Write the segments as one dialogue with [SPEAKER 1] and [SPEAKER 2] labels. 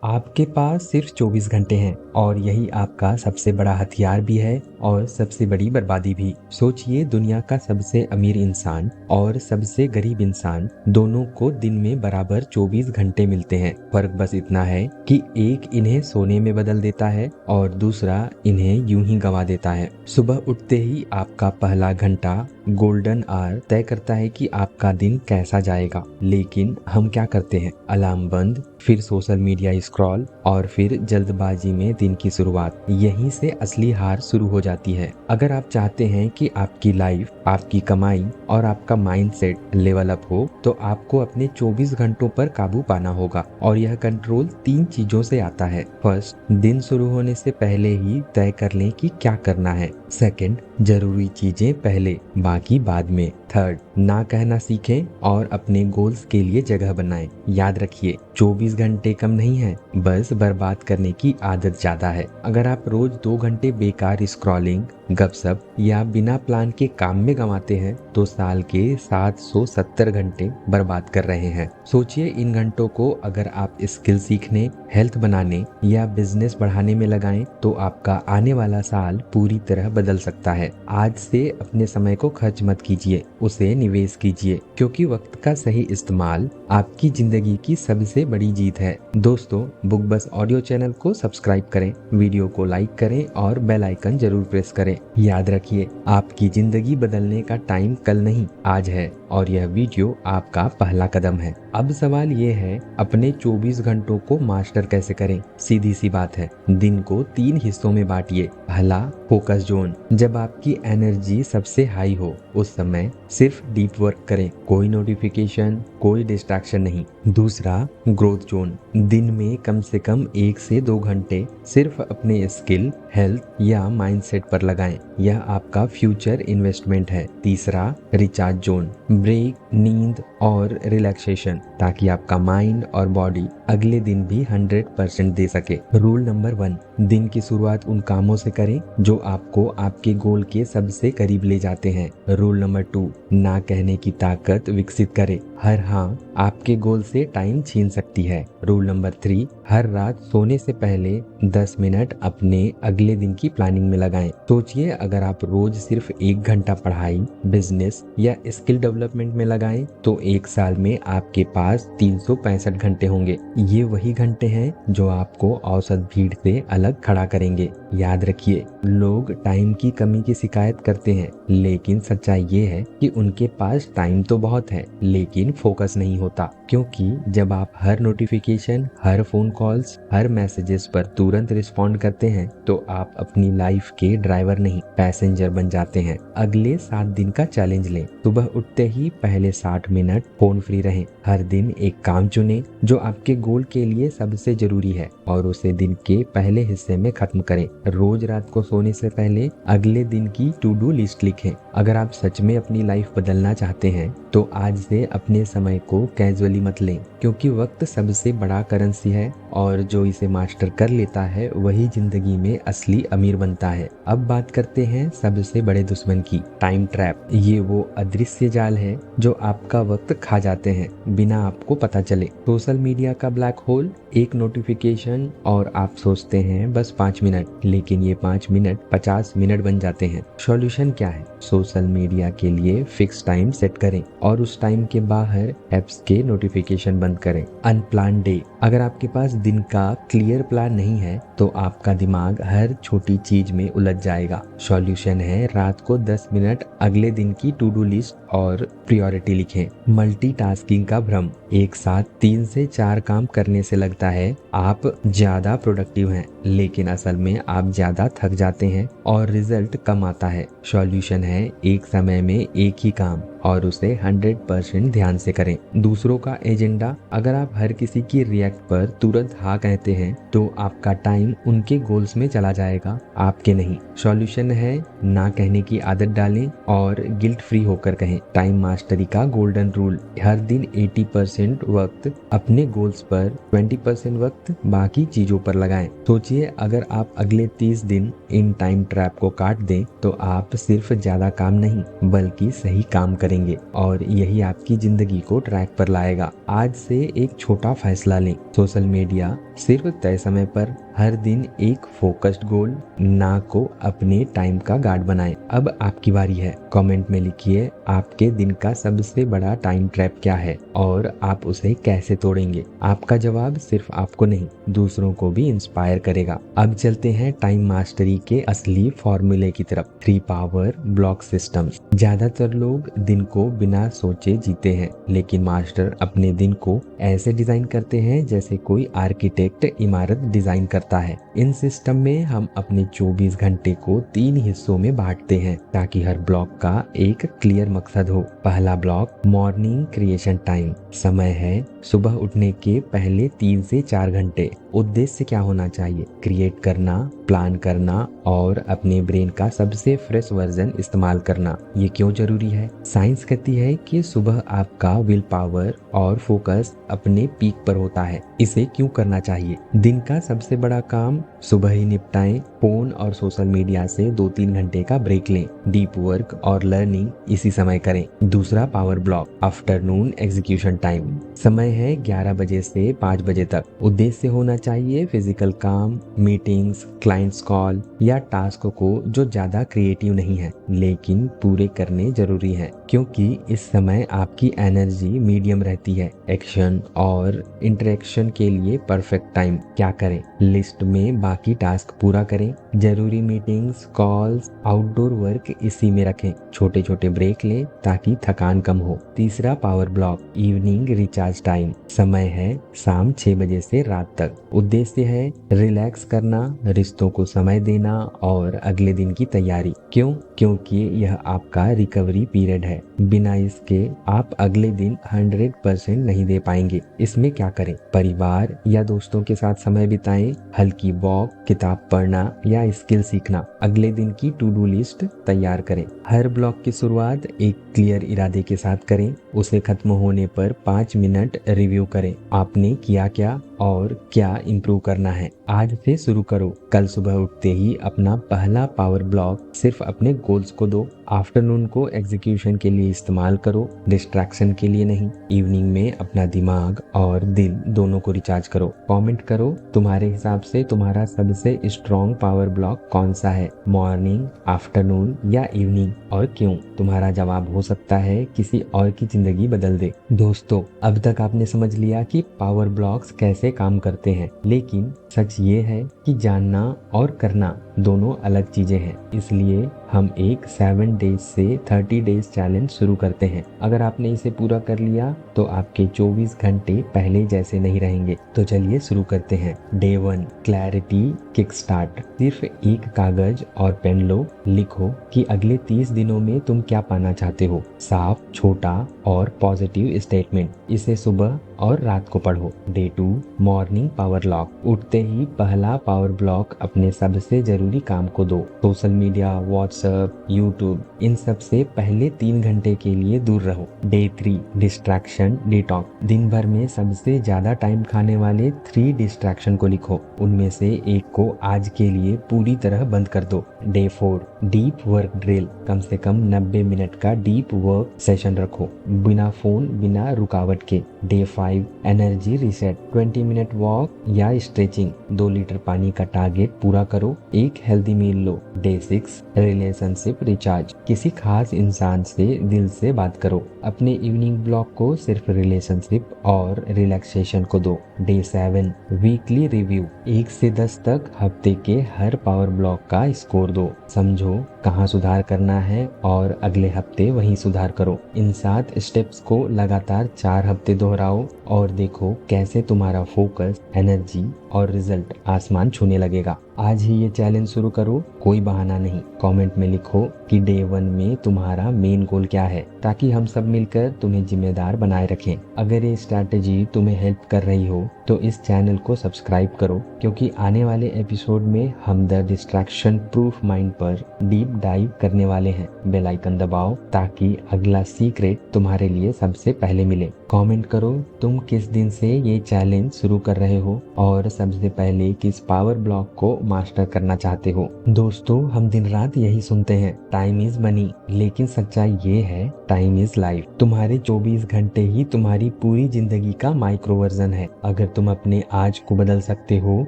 [SPEAKER 1] आपके पास सिर्फ 24 घंटे हैं और यही आपका सबसे बड़ा हथियार भी है और सबसे बड़ी बर्बादी भी। सोचिए, दुनिया का सबसे अमीर इंसान और सबसे गरीब इंसान दोनों को दिन में बराबर 24 घंटे मिलते हैं। फर्क बस इतना है कि एक इन्हें सोने में बदल देता है और दूसरा इन्हें यूं ही गंवा देता है। सुबह उठते ही आपका पहला घंटा गोल्डन आवर तय करता है कि आपका दिन कैसा जाएगा। लेकिन हम क्या करते हैं? अलार्म बंद, फिर सोशल मीडिया स्क्रॉल और फिर जल्दबाजी में दिन की शुरुआत। यहीं से असली हार शुरू हो जाती है। अगर आप चाहते हैं कि आपकी लाइफ, आपकी कमाई और आपका माइंडसेट लेवल अप हो, तो आपको अपने 24 घंटों पर काबू पाना होगा। और यह कंट्रोल 3 चीजों से आता है। फर्स्ट, दिन शुरू होने से पहले ही तय कर लें कि क्या करना है। सेकंड, जरूरी चीजें पहले, बाकी बाद में। थर्ड, ना कहना सीखें और अपने गोल्स के लिए जगह बनाएं। याद रखिए, 24 घंटे कम नहीं है, बस बर्बाद करने की आदत ज्यादा है। अगर आप रोज 2 घंटे बेकार स्क्रॉलिंग, गपशप या बिना प्लान के काम में गंवाते हैं, तो साल के 770 घंटे बर्बाद कर रहे हैं। सोचिए, इन घंटों को अगर आप स्किल सीखने, हेल्थ बनाने या बिजनेस बढ़ाने में लगाएं, तो आपका आने वाला साल पूरी तरह बदल सकता है। आज से अपने समय को खर्च मत कीजिए, उसे निवेश कीजिए, क्योंकि वक्त का सही इस्तेमाल आपकी जिंदगी की सबसे बड़ी जीत है। दोस्तों, बुक बस ऑडियो चैनल को सब्सक्राइब करें, वीडियो को लाइक करें और बेल आइकन जरूर प्रेस करें। याद रखिए, आपकी जिंदगी बदलने का टाइम कल नहीं, आज है, और यह वीडियो आपका पहला कदम है। अब सवाल ये है, अपने 24 घंटों को मास्टर कैसे करें? सीधी सी बात है, दिन को 3 हिस्सों में बांटिए। पहला, फोकस जोन। जब आपकी एनर्जी सबसे हाई हो, उस समय सिर्फ डीप वर्क करें, कोई नोटिफिकेशन, कोई डिस्ट्रैक्शन नहीं। दूसरा, ग्रोथ जोन। दिन में कम से कम 1 से 2 घंटे सिर्फ अपने स्किल, हेल्थ या माइंडसेट पर लगाएं। यह आपका फ्यूचर इन्वेस्टमेंट है। तीसरा, रिचार्ज जोन। ब्रेक, नींद और रिलैक्सेशन, ताकि आपका माइंड और बॉडी अगले दिन भी 100% दे सके। रूल नंबर 1, दिन की शुरुआत उन कामों से करें जो आपको आपके गोल के सबसे करीब ले जाते हैं। रूल नंबर 2, ना कहने की ताकत विकसित करें। हर हाँ आपके गोल से टाइम छीन सकती है। रूल नंबर 3, हर रात सोने से पहले 10 मिनट अपने अगले दिन की प्लानिंग में लगाएं। सोचिए, अगर आप रोज सिर्फ 1 घंटा पढ़ाई, बिजनेस या स्किल डेवलपमेंट में लगाएं, तो 1 साल में आपके पास 365 घंटे होंगे। ये वही घंटे हैं जो आपको औसत भीड़ से अलग खड़ा करेंगे। याद रखिए, लोग टाइम की कमी की शिकायत करते हैं, लेकिन सच्चाई ये है कि उनके पास टाइम तो बहुत है, लेकिन फोकस नहीं होता। क्योंकि जब आप हर नोटिफिकेशन, हर फोन कॉल्स, हर मैसेजेस पर तुरंत रिस्पॉन्ड करते हैं, तो आप अपनी लाइफ के ड्राइवर नहीं, पैसेंजर बन जाते हैं। अगले 7 दिन का चैलेंज लें। सुबह उठते ही पहले 60 मिनट फोन फ्री रहें। हर दिन एक काम चुनें जो आपके गोल के लिए सबसे जरूरी है और उसे दिन के पहले हिस्से में खत्म करें। रोज रात को सोने से पहले अगले दिन की टू डू लिस्ट लिखें। अगर आप सच में अपनी लाइफ बदलना चाहते हैं, तो आज से अपने समय को कैजुअली मत लें, क्योंकि वक्त सबसे बड़ा करेंसी है और जो इसे मास्टर कर लेता है, वही जिंदगी में असली अमीर बनता है। अब बात करते हैं सबसे बड़े दुश्मन की, टाइम ट्रैप। ये वो अदृश्य जाल है जो आपका वक्त खा जाते हैं बिना आपको पता चले। सोशल मीडिया का ब्लैक होल, एक नोटिफिकेशन और आप सोचते हैं बस 5 मिनट, लेकिन ये 5 मिनट 50 मिनट बन जाते हैं। सॉल्यूशन क्या है? सोशल मीडिया के लिए फिक्स टाइम सेट करें और उस टाइम के बाहर एप्स के नोटिफिकेशन बंद करें। Unplanned day. अगर आपके पास दिन का क्लियर प्लान नहीं है, तो आपका दिमाग हर छोटी चीज में उलझ जाएगा। सॉल्यूशन है, रात को 10 मिनट अगले दिन की टू डू लिस्ट और प्रायोरिटी लिखें। मल्टीटास्किंग का भ्रम। एक साथ 3 से 4 काम करने से लगता है आप ज्यादा प्रोडक्टिव हैं, लेकिन असल में आप ज्यादा थक जाते हैं और रिजल्ट कम आता है। सॉल्यूशन है, एक समय में एक ही काम और उसे 100% ध्यान से करें। दूसरों का एजेंडा। अगर आप हर किसी की रिएक्ट पर तुरंत हाँ कहते हैं, तो आपका टाइम उनके गोल्स में चला जाएगा, आपके नहीं। सॉल्यूशन है, ना कहने की आदत डालें और गिल्ट फ्री होकर कहें। टाइम मास्टरी का गोल्डन रूल। हर दिन 80% वक्त अपने गोल्स पर, 20% वक्त बाकी चीजों पर लगाएं। सोचिए, अगर आप अगले 30 दिन इन टाइम ट्रैप को काट दें, तो आप सिर्फ ज्यादा काम नहीं, बल्कि सही काम करेंगे और यही आपकी जिंदगी को ट्रैक पर लाएगा। आज से एक छोटा फैसला लें। सोशल मीडिया सिर्फ तय समय पर हर दिन एक फोकस्ड गोल, ना को अपने टाइम का गार्ड बनाएं। अब आपकी बारी है। कमेंट में लिखिए आपके दिन का सबसे बड़ा टाइम ट्रैप क्या है और आप उसे कैसे तोड़ेंगे। आपका जवाब सिर्फ आपको नहीं, दूसरों को भी इंस्पायर करेगा। अब चलते हैं टाइम मास्टरी के असली फॉर्मूले की तरफ। 3 पावर ब्लॉक सिस्टम। ज्यादातर लोग दिन को बिना सोचे जीते हैं, लेकिन मास्टर अपने दिन को ऐसे डिजाइन करते हैं जैसे कोई आर्किटेक्ट इमारत डिजाइन करता है। इन सिस्टम में हम अपने 24 घंटे को 3 हिस्सों में बांटते हैं ताकि हर ब्लॉक का एक क्लियर मकसद हो। पहला ब्लॉक मॉर्निंग क्रिएशन टाइम। समय है सुबह उठने के पहले 3 से 4 घंटे। उद्देश्य क्या होना चाहिए? क्रिएट करना, प्लान करना और अपने ब्रेन का सबसे फ्रेश वर्जन इस्तेमाल करना। ये क्यों जरूरी है? साइंस कहती है कि सुबह आपका विल पावर और फोकस अपने पीक पर होता है। इसे क्यों करना चाहिए? दिन का सबसे बड़ा काम सुबह ही निपटाएं। फोन और सोशल मीडिया से 2-3 घंटे का ब्रेक लें। डीप वर्क और लर्निंग इसी समय करें। दूसरा power block afternoon execution time. समय है 11 बजे से 5 बजे तक। उद्देश्य होना चाहिए फिजिकल काम, मीटिंग्स, क्लाइंट्स कॉल या टास्क को जो ज्यादा क्रिएटिव नहीं है लेकिन पूरे करने जरूरी है, क्योंकि इस समय आपकी एनर्जी मीडियम रहती है। एक्शन और इंटरेक्शन के लिए परफेक्ट टाइम। क्या करें? लिस्ट में बाकी टास्क पूरा करें। जरूरी मीटिंग्स, कॉल्स, आउटडोर वर्क इसी में रखें। छोटे छोटे ब्रेक लें ताकि थकान कम हो। तीसरा power block evening recharge time. समय है शाम 6 बजे से रात तक। उद्देश्य है रिलैक्स करना, रिश्तों को समय देना और अगले दिन की तैयारी। क्यों? क्योंकि यह आपका रिकवरी पीरियड है। बिना इसके आप अगले दिन 100% नहीं दे पाएंगे। इसमें क्या करें? परिवार या दोस्तों के साथ समय बिताएं, हल्की वॉक, किताब पढ़ना या स्किल सीखना। अगले दिन की टू डू लिस्ट तैयार करें। हर ब्लॉक की शुरुआत एक क्लियर इरादे के साथ करें। उसे खत्म होने पर 5 मिनट रिव्यू करें। आपने किया क्या और क्या इम्प्रूव करना है। आज से शुरू करो। कल सुबह उठते ही अपना पहला पावर ब्लॉक सिर्फ अपने गोल्स को दो। आफ्टरनून को एग्जीक्यूशन के लिए इस्तेमाल करो, डिस्ट्रैक्शन के लिए नहीं। इवनिंग में अपना दिमाग और दिल दोनों को रिचार्ज करो। कमेंट करो तुम्हारे हिसाब से तुम्हारा सबसे स्ट्रॉन्ग पावर ब्लॉक कौन सा है, मॉर्निंग, आफ्टरनून या इवनिंग, और क्यों। तुम्हारा जवाब हो सकता है किसी और की जिंदगी बदल दे। दोस्तों, अब तक आपने समझ लिया कि पावर ब्लॉक्स कैसे काम करते हैं, लेकिन सच ये है कि जानना और करना दोनों अलग चीजें हैं। इसलिए हम एक 7 डेज से 30 डेज चैलेंज शुरू करते हैं। अगर आपने इसे पूरा कर लिया तो आपके 24 घंटे पहले जैसे नहीं रहेंगे। तो चलिए शुरू करते हैं। Day 1 clarity kick start. सिर्फ एक कागज और पेन लो। लिखो कि अगले 30 दिनों में तुम क्या पाना चाहते हो। साफ, छोटा और पॉजिटिव स्टेटमेंट। इसे सुबह और रात को पढ़ो। Day 2 morning power lock. उठते ही पहला पावर ब्लॉक अपने सबसे जरूरी काम को दो। सोशल मीडिया, व्हाट्सएप, यूट्यूब, इन सब से पहले 3 घंटे के लिए दूर रहो। Day 3 distraction detox. दिन भर में सबसे ज्यादा टाइम खाने वाले 3 डिस्ट्रैक्शन को लिखो। उनमें से एक को आज के लिए पूरी तरह बंद कर दो। Day 4 deep work drill. कम से कम 90 मिनट का डीप वर्क सेशन रखो, बिना फोन, बिना रुकावट के। Day 5 energy reset. 20 minute walk या स्ट्रेचिंग। 2 लीटर पानी का टारगेट पूरा करो। एक हेल्दी मील लो। Day 6 relationship recharge. किसी खास इंसान से दिल से बात करो। अपने इवनिंग ब्लॉक को सिर्फ रिलेशनशिप और रिलैक्सेशन को दो। Day 7 weekly review. 1 से 10 तक हफ्ते के हर पावर ब्लॉक का स्कोर दो। समझो कहाँ सुधार करना है और अगले हफ्ते वहीं सुधार करो। इन 7 स्टेप्स को लगातार 4 हफ्ते दोहराओ और देखो कैसे तुम्हारा फोकस, एनर्जी और रिजल्ट आसमान छूने लगेगा। आज ही ये चैलेंज शुरू करो, कोई बहाना नहीं। कमेंट में लिखो कि डे 1 में तुम्हारा मेन गोल क्या है, ताकि हम सब मिलकर तुम्हें जिम्मेदार बनाए रखें। अगर ये स्ट्रैटेजी तुम्हें हेल्प कर रही हो तो इस चैनल को सब्सक्राइब करो, क्योंकि आने वाले एपिसोड में हम द डिस्ट्रैक्शन प्रूफ माइंड पर डीप डाइव करने वाले हैं। बेल आइकन दबाओ ताकि अगला सीक्रेट तुम्हारे लिए सबसे पहले मिले। कमेंट करो तुम किस दिन से ये चैलेंज शुरू कर रहे हो और सबसे पहले किस पावर ब्लॉक को मास्टर करना चाहते हो। दोस्तों, हम दिन रात यही सुनते हैं, टाइम इज मनी, लेकिन सच्चाई ये है टाइम इज लाइफ। तुम्हारे 24 घंटे ही तुम्हारी पूरी जिंदगी का माइक्रो वर्जन है। अगर तुम अपने आज को बदल सकते हो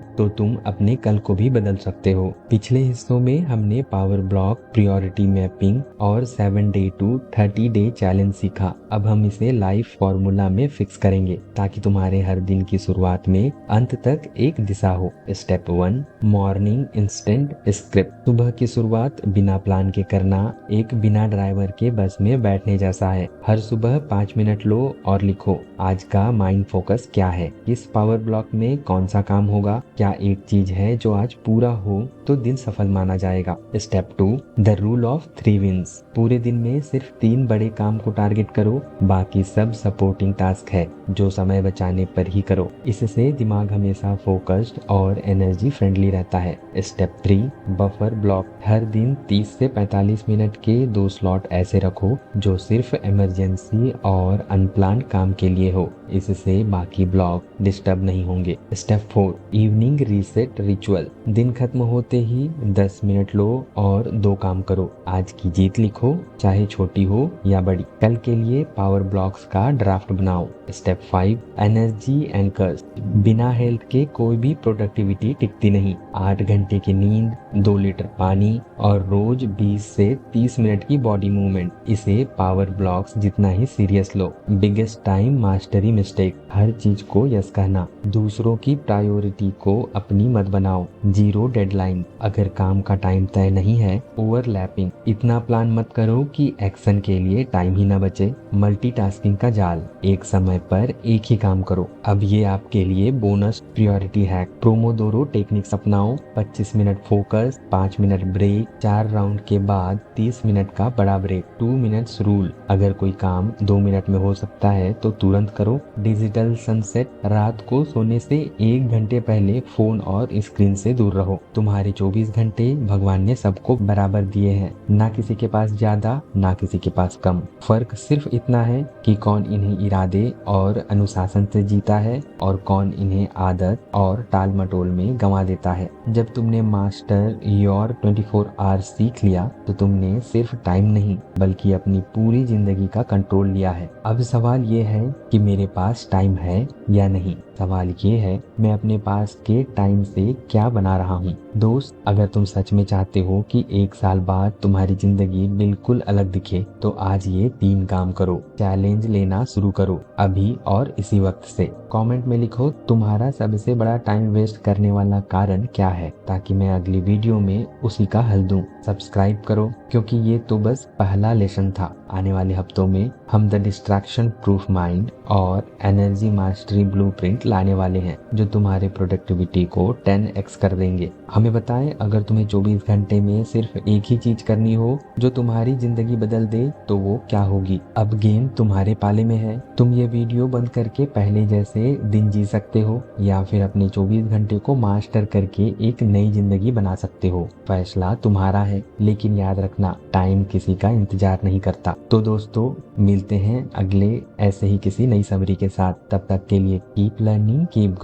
[SPEAKER 1] तो तुम अपने कल को भी बदल सकते हो। पिछले हिस्सों में हमने पावर ब्लॉक, प्रायोरिटी मैपिंग और 7 डे टू 30 डे चैलेंज सीखा। अब हम इसे लाइफ फॉर्मूला में फिक्स करेंगे ताकि तुम्हारे हर दिन की शुरुआत में अंत तक एक दिशा हो। Step 1, morning instant script. सुबह की शुरुआत बिना प्लान के करना एक बिना ड्राइवर के बस में बैठने जैसा है। हर सुबह 5 मिनट लो और लिखो आज का माइंड फोकस क्या है, किस पावर ब्लॉक में कौन सा काम होगा, क्या एक चीज है जो आज पूरा हो तो दिन सफल माना जाएगा। Step 2, the rule of 3 wins. पूरे दिन में सिर्फ 3 बड़े काम को टारगेट करो, बाकी सब सपोर्टिंग टास्क है जो समय बचाने पर ही करो। इससे दिमाग हमेशा फोकस्ड और एनर्जी फ्रेंडली रहता है। Step 3, buffer block. हर दिन 30 से 45 मिनट के 2 स्लॉट ऐसे रखो जो सिर्फ इमरजेंसी और अनप्लान काम के लिए हो। इससे बाकी ब्लॉक डिस्टर्ब नहीं होंगे। Step 4, evening reset ritual. दिन खत्म होते ही 10 मिनट लो और 2 काम करो। आज की जीत लिखो, चाहे छोटी हो या बड़ी। कल के लिए पावर ब्लॉक्स का ड्राफ्ट बनाओ। Step 5, energy anchors. बिना हेल्थ के कोई भी प्रोडक्टिविटी टिकती नहीं। 8 घंटे की नींद, 2 लीटर पानी और रोज 20 से 30 मिनट की बॉडी मूवमेंट। इसे पावर ब्लॉक्स जितना ही सीरियस लो। Biggest time mastery mistake. हर चीज को यस कहना। दूसरों की प्रायोरिटी को अपनी मत बनाओ। Zero deadline. अगर काम का टाइम तय नहीं है। ओवरलैपिंग। इतना प्लान मत करो कि एक्शन के लिए टाइम ही ना बचे। मल्टीटास्किंग का जाल। एक समय पर एक ही काम करो। अब ये आपके लिए bonus priority hack. Pomodoro techniques अपनाओ। 25 minute focus, 5 minute break, 4 round के बाद 30 मिनट का बड़ा ब्रेक। 2 minutes rule. अगर कोई काम 2 मिनट में हो सकता है तो तुरंत करो। Digital sunset. रात को सोने से 1 घंटे पहले फोन और स्क्रीन से दूर रहो। तुम्हारे 24 घंटे भगवान ने सबको बराबर दिए हैं, ना किसी के पास ज्यादा ना किसी के पास कम। फर्क सिर्फ इतना है कि कौन इन्हें इरादे और अनुशासन से जीता है और कौन इन्हें आदत और टाल मटोल में गंवा देता है। जब तुमने मास्टर योर 24 आवर्स सीख लिया तो तुमने सिर्फ टाइम नहीं बल्कि अपनी पूरी जिंदगी का कंट्रोल लिया है। अब सवाल ये है कि मेरे पास टाइम है या नहीं। सवाल ये है मैं अपने पास के टाइम से क्या बना रहा हूँ। दोस्त, अगर तुम सच में चाहते हो कि 1 साल बाद तुम्हारी जिंदगी बिल्कुल अलग दिखे तो आज ये 3 काम करो। चैलेंज लेना शुरू करो अभी और इसी वक्त से। कमेंट में लिखो तुम्हारा सबसे बड़ा टाइम वेस्ट करने वाला कारण क्या है ताकि मैं अगली वीडियो में उसी का हल दूं। सब्सक्राइब करो क्योंकि ये तो बस पहला लेसन था। आने वाले हफ्तों में हम द डिस्ट्रैक्शन प्रूफ माइंड और एनर्जी मास्टरी ब्लूप्रिंट लाने वाले हैं जो तुम्हारे प्रोडक्टिविटी को 10x कर देंगे। हमें बताएं अगर तुम्हें 24 घंटे में सिर्फ एक ही चीज करनी हो जो तुम्हारी जिंदगी बदल दे तो वो क्या होगी। अब गेम तुम्हारे पाले में है। तुम ये वीडियो बंद करके पहले जैसे दिन जी सकते हो या फिर अपने 24 घंटे को मास्टर करके एक नई जिंदगी बना सकते हो। फैसला तुम्हारा है, लेकिन याद रखना टाइम किसी का इंतजार नहीं करता। तो दोस्तों, मिलते हैं अगले ऐसे ही किसी नई समरी के साथ। तब तक के लिए कीप लर्निंग, कीप ग्रो।